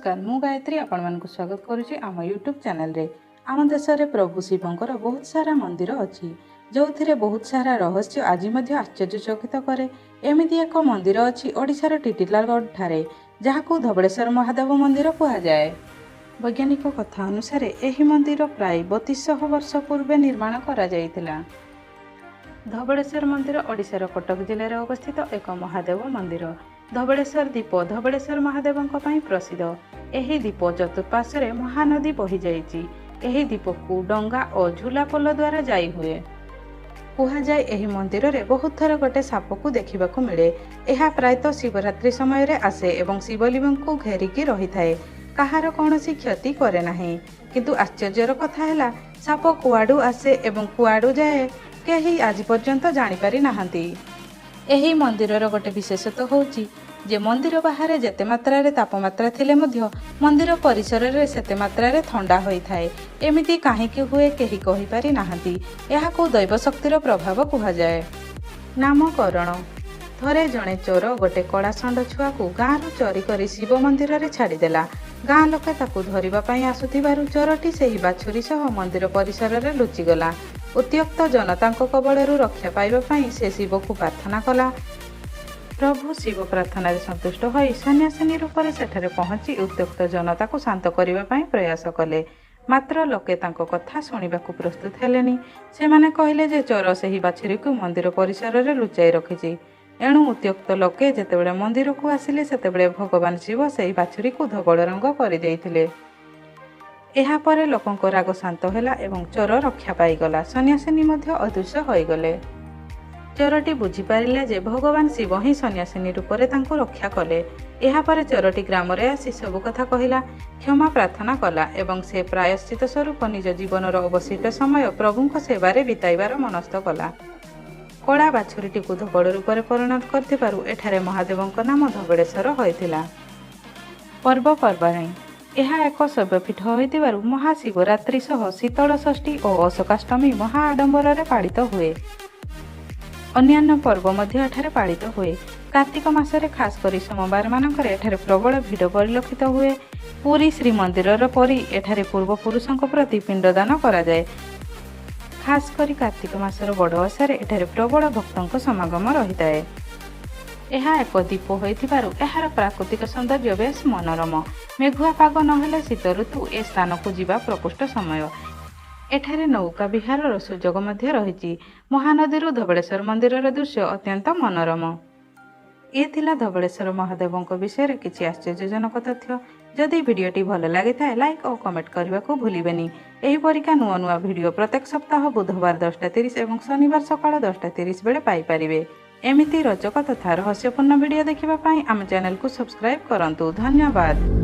नमस्कार मु गायत्री आपण मानकु स्वागत करुछि आम यूट्यूब चैनल रे। आम देश रे प्रभु शिवंकर बहुत सारा मंदिर अछि जो थिरे बहुत सारा रहस्य आज मध्य आश्चर्यचकित करे। एमिति एक मंदिर अछि ओडिशार टिटिलागढ़ ठारे जहाकू धबलेश्वर महादेव मंदिर कहा जाए। वैज्ञानिक कथा अनुसार एही मंदिर प्राय 3200 वर्ष पूर्वे निर्माण करा जायतिला। धबलेश्वर मंदिर ओडिशार कटक जिले में अवस्थित एक महादेव मंदिर। धबलेश्वर द्वीप धबलेश्वर महादेव प्रसिद्ध। एही द्वीप चतुर्पार्श्वे महानदी बही जाइछि। एही द्वीप को डंगा और झूला पोलो द्वारा जाई हुए। कहा जाए एही मंदिर रे बहुत थर गोटे साप को देखा मिले। यह प्रायतः शिवरात्रि समय रे आसे एवं शिवलिंग को घेरिकी रही थाए। कहार कौनसी क्षति करे नाही। किंतु आश्चर्यर कथा है साप कुआडू आसे एवं कुआडू जाए केही आज पर्यंत जानी पारि नाहंती। एही मंदिरर गोटे विशेषता होउची जे मंदिर बाहर जेते मात्रा रे तापमात्रा थिले मध्य मंदिर परिसर रे सेते मात्रा रे ठंडा होई थाए। एमिति काहेकि हुए केही कहि पारि नाहंती। एहाको दैव शक्तिर प्रभाव कुहा जाए। नामकरण थरे जणे चोर गोटे कड़ा षंड छुआ को गाँव रु चोरी करी शिव मंदिर रे छाड़ीदेला। गाँ लोके ताकू धरिबा पई आसुथिबारु चोरटी सेही बाछुरी सह मंदिर परिसर रे लुचिगला। उत्त्यक्त जनता कबलरू रक्षा पाइबा पई से शिव को प्रार्थना कला। प्रभु शिव प्रार्थना संतुष्ट होई सन्यासिनी रूप से सेठारे पहुंची उत्त्यक्त जनता को शांत करने पई प्रयास कले। मात्र लोके तांको कथा सुनिबाकू प्रस्तुत हेलेनी। सेमाने कहले जे चोर सेही बाछुरी को मंदिर परिसर रे लुचाई रखिछि। एणु उत्त्यक्त लोके जेतेबेले मंदिर को आसिले सेतेबेले भगवान शिव सेही बाछुरी को धवल रंग करि देइथिले। एहा परे लोकंक राग शांत होला एवं चोर रक्षा पाईगला। सन्यासिनी मध्य अदृश्य होईगले। चोरटी बुझी पारिले जे भगवान शिव ही सन्यासिनी रूप से तांको रक्षा कले। एहा परे चोरटी ग्राम रे आसी सब कथा कहिला, क्षमा प्रार्थना कला एवं से प्रायश्चित स्वरूप निज जीवनर अवशिष्ट समय प्रभुंक सेवारे बिताइबार मनस्थ कला। कड़ा बाछुरीटी को धवल रूप से परिणत करथिबारु एठारे महादेवंक नाम धबलेश्वर होइथिला। पर्वपर्वाणी यह एक शैवपीठ होइतिबारु महाशिवरात्रि सह शीतल षष्ठी और अशोकाष्टमी महा आडंबर रे पालित हुए। अन्यान्य पर्व मध्य एठारे पालित हुए। कार्तिक मासरे खास करी सोमवार मानकरे एठारे प्रबल भिड़ परिलक्षित हुए। पुरी श्रीमंदिर परी एठारे पूर्वपुरुषों प्रति पिंडदान करा जाए। खास करी कार्तिक मासर बड़ ओषारे एठारे प्रबल भक्तों समागम रही थाए। यह एक द्वीप होइथिबारु एहार प्राकृतिक सौंदर्य बेस मनोरम। मेघुआ पाग नहेले शीत ऋतु ए स्थान को जीवा प्रकृष्ट समय। एठारे नौका विहार सुजोग मध्य रहिछि। महानदी धबलेश्वर मंदिर दृश्य अत्यंत मनोरम। ये थिला धबलेश्वर महादेवों विषय किछि आश्चर्यजनक तथ्य। जदि भिडियोटी भल लगी था लाइक और कमेंट करने को भूलिबेनी। एही परिका नुआ नुआ भिडियो प्रत्येक सप्ताह बुधवार 10:30 एवं शनिवार सकाळ 10:30 बेले पाई परिबे। एमिति रोचक तथा रहस्यपूर्ण भिडियो देखिबा पई आम चैनल को सब्सक्राइब करंतु। धन्यवाद।